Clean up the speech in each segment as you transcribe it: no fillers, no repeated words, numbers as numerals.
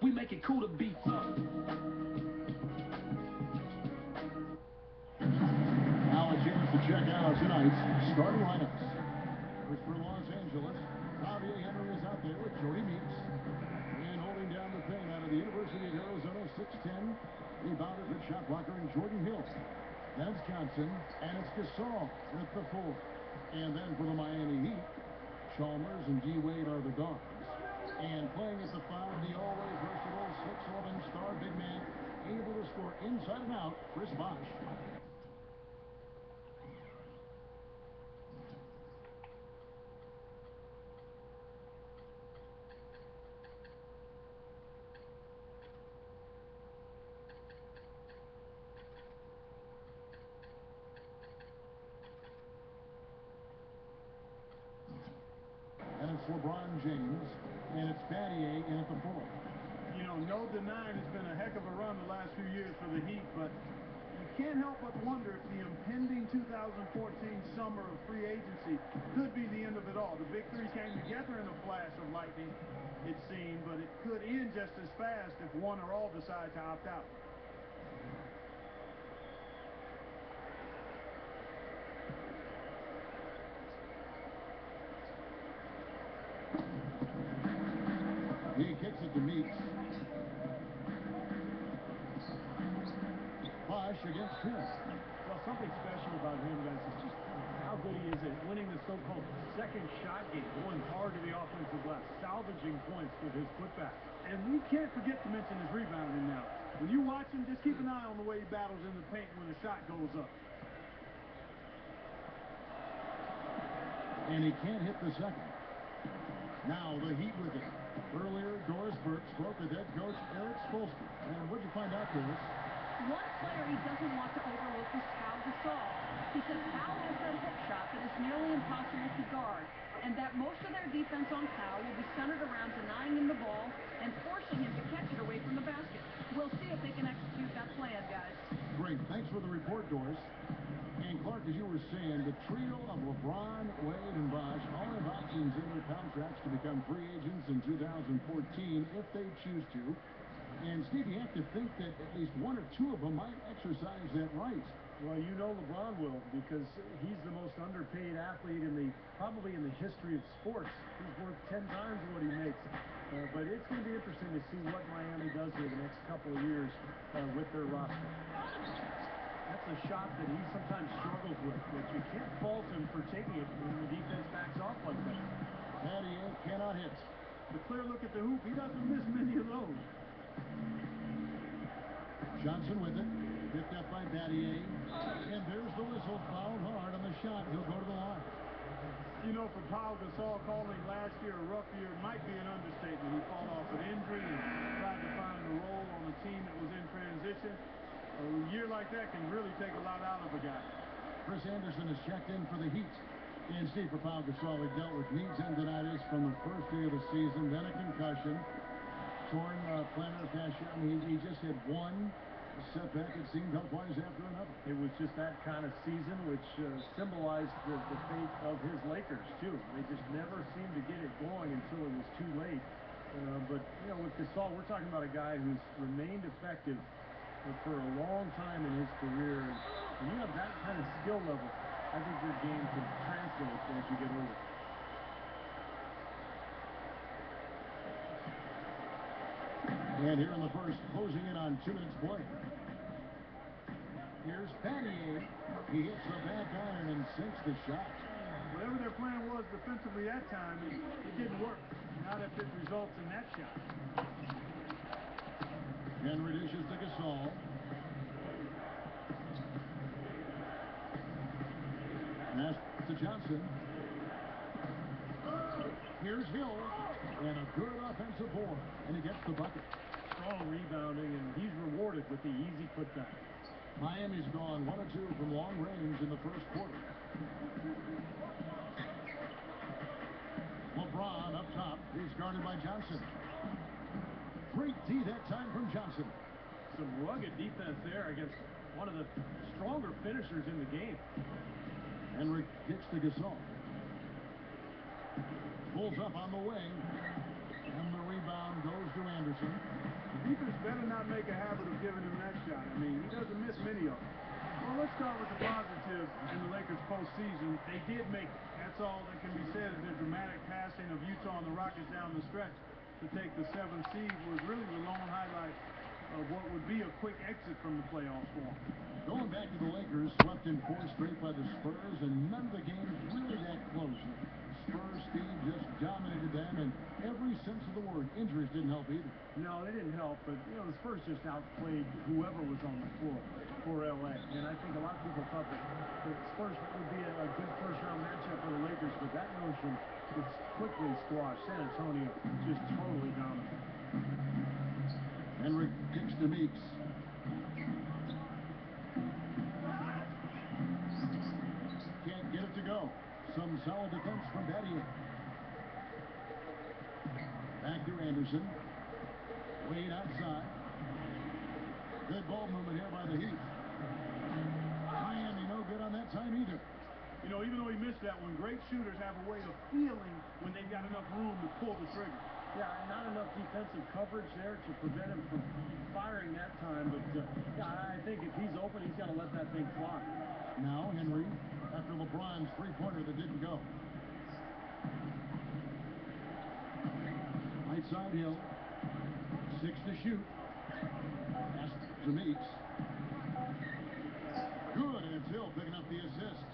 We make it cool to be up. Now a chance to check out tonight's starting lineups. First for Los Angeles, Javier Henry is out there with Jody Meeks. And holding down the paint out of the University of Arizona, 6'10", rebounded good shot blocker in Jordan Hill. Then it's Johnson, and it's Gasol with the 4. And then for the Miami Heat, Chalmers and D. Wade are the guards. And playing at the 5, the always versatile 6'11" star big man, able to score inside and out, Chris Bosh. And it's LeBron James, and it's Battier in at the 4. You know, no denying it's been a heck of a run the last few years for the Heat, but you can't help but wonder if the impending 2014 summer of free agency could be the end of it all. The big three came together in a flash of lightning, it seemed, but it could end just as fast if one or all decide to opt out. He kicks it to Meeks. Bosh against him. Well, something special about him, guys, is just how good he is at winning the so-called second shot game, going hard to the offensive glass, salvaging points with his putback. And we can't forget to mention his rebounding now. When you watch him, just keep an eye on the way he battles in the paint when the shot goes up. And he can't hit the second. Now the Heat with it. Earlier, Doris Burke spoke with head coach Eric Spoelstra. And what'd you find out, Doris? One player he doesn't want to overlook is Pau Gasol. He says Pau has that hook shot that is nearly impossible to guard, and that most of their defense on Pau will be centered around denying him the ball and forcing him to catch it away from the basket. We'll see if they can execute that plan, guys. Great. Thanks for the report, Doris. And Clark, as you were saying, the trio of LeBron, Wade, and Bosh all have options in their contracts to become free agents in 2014 if they choose to. And Steve, you have to think that at least one or two of them might exercise that right. Well, you know LeBron will, because he's the most underpaid athlete probably in the history of sports. He's worth 10 times what he makes. But it's going to be interesting to see what Miami does here the next couple of years with their roster. That's a shot that he sometimes struggles with, but you can't fault him for taking it when the defense backs off like that. Battier cannot hit. The clear look at the hoop, he doesn't miss many of those. Johnson with it, picked up by Battier, and there's the whistle, fouled hard on the shot. He'll go to the line. You know, for Pau Gasol, calling last year a rough year might be an understatement. He fought off an injury and tried to find a role on a team that was in transition. A year like that can really take a lot out of a guy. Chris Anderson has checked in for the Heat. And Steve, for Pau Gasol, he dealt with knee tendonitis from the first day of the season, then a concussion, torn plantar fascia. I mean, he just had one setback, it seemed, health-wise after another. It was just that kind of season, which symbolized the fate of his Lakers, too. They just never seemed to get it going until it was too late. But, you know, with Gasol, we're talking about a guy who's remained effective for a long time in his career. And when you have that kind of skill level, I think your game can translate as you get older. And here in the first, closing in on 2 minutes play. Here's Battier. He hits the back iron and sinks the shot. Whatever their plan was defensively that time, it didn't work. Not if it results in that shot. Henry dishes to Gasol. Pass to Johnson. Here's Hill. And a good offensive board. And he gets the bucket. Strong rebounding, and he's rewarded with the easy putback. Miami's gone 1 of 2 from long range in the first quarter. LeBron up top. He's guarded by Johnson. Great D that time from Johnson. Some rugged defense there against one of the stronger finishers in the game. Henry kicks to Gasol. Pulls up on the wing. And the rebound. rebound goes to Anderson. The defense better not make a habit of giving him that shot. I mean, he doesn't miss many of them. Well, let's start with the positives in the Lakers postseason. They did make it. That's all that can be said. Is their dramatic passing of Utah and the Rockets down the stretch to take the 7th seed was really the lone highlight of what would be a quick exit from the playoffs for them. Going back to the Lakers, swept in 4 straight by the Spurs, and none of the games really that close. Spurs speed just dominated them, and every sense of the word, injuries didn't help either. No, they didn't help, but, you know, the Spurs just outplayed whoever was on the floor for L.A. And I think a lot of people thought that the Spurs would be a good first-round matchup for the Lakers, but that notion was quickly squashed. San Antonio just totally dominant. Henry kicks to Meeks. Can't get it to go. Some solid defense from Battier. Back to Anderson. Wade outside. Good ball movement here by the Heat. Miami no good on that time either. You know, even though he missed that one, great shooters have a way of feeling when they've got enough room to pull the trigger. Yeah, not enough defensive coverage there to prevent him from firing that time, but yeah, I think if he's open, he's got to let that thing fly. Now Henry, after LeBron's three-pointer that didn't go. Right side Hill. 6 to shoot. Pass to Meeks. Good, and it's Hill picking up the assist.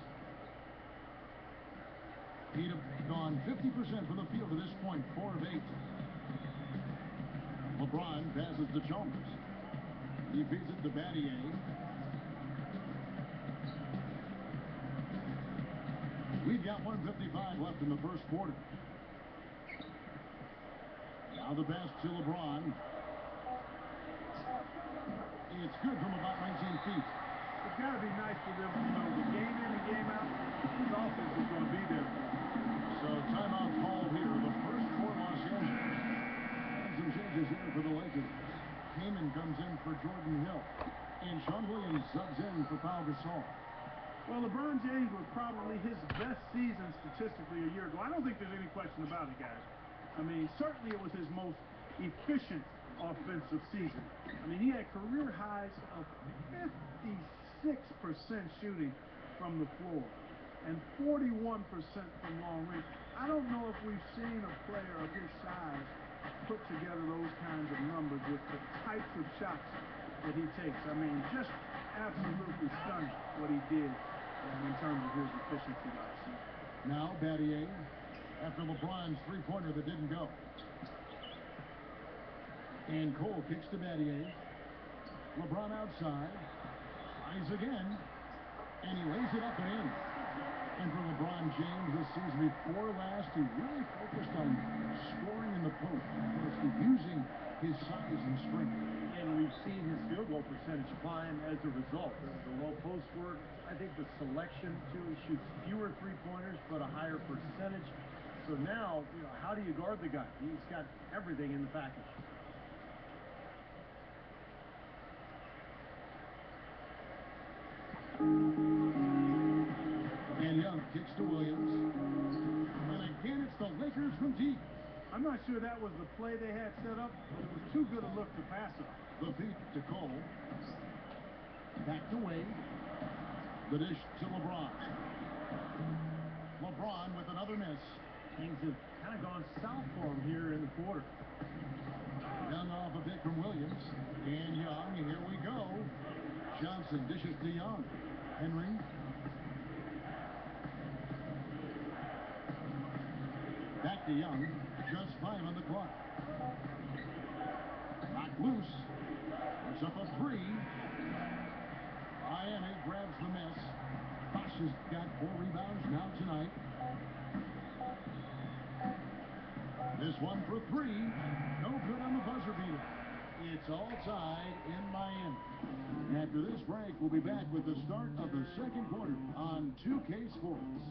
He'd have gone 50% from the field to this point, 4 of 8. LeBron passes to Chalmers. He feeds it to Battier. We've got 1:55 left in the first quarter. Now the pass to LeBron. It's good from about 19 feet. It's got to be nice for them to know that game in and game out, this offense is going to be there for them. So timeout call here. The first for Los Angeles. Some changes here for the Lakers. Heyman comes in for Jordan Hill. And Sean Williams subs in for Pau Gasol. Well, LeBron James was probably his best season statistically a year ago. I don't think there's any question about it, guys. I mean, certainly it was his most efficient offensive season. I mean, he had career highs of 56% shooting from the floor and 41% from long range. I don't know if we've seen a player of his size put together those kinds of numbers with the types of shots that he takes. I mean, just absolutely stunning what he did in terms of his efficiency last season. Now Battier, after LeBron's three-pointer that didn't go. And Cole kicks to Battier. LeBron outside. Tries again. And he lays it up and in. And for LeBron James this season before last, he really focused on scoring in the post. Using his size and strength. And we've seen his field goal percentage climb as a result. The low post work, I think the selection too, he shoots fewer three-pointers but a higher percentage. So now, you know, how do you guard the guy? He's got everything in the package. And Young kicks to Williams. And again, it's the Lakers from deep. I'm not sure that was the play they had set up, but it was too good a look to pass up. The feed to Cole. Back to Wade. The dish to LeBron. LeBron with another miss. Things have kind of gone south for him here in the quarter. Young off a bit from Williams. And Young, here we go. Johnson dishes to Young. Henry. Back to Young. Just 5 on the clock. Knocked loose. Puts up a 3. Miami grabs the miss. Bosh has got 4 rebounds now tonight. This one for 3. No good on the buzzer beater. It's all tied in Miami. After this break, we'll be back with the start of the second quarter on 2K Sports.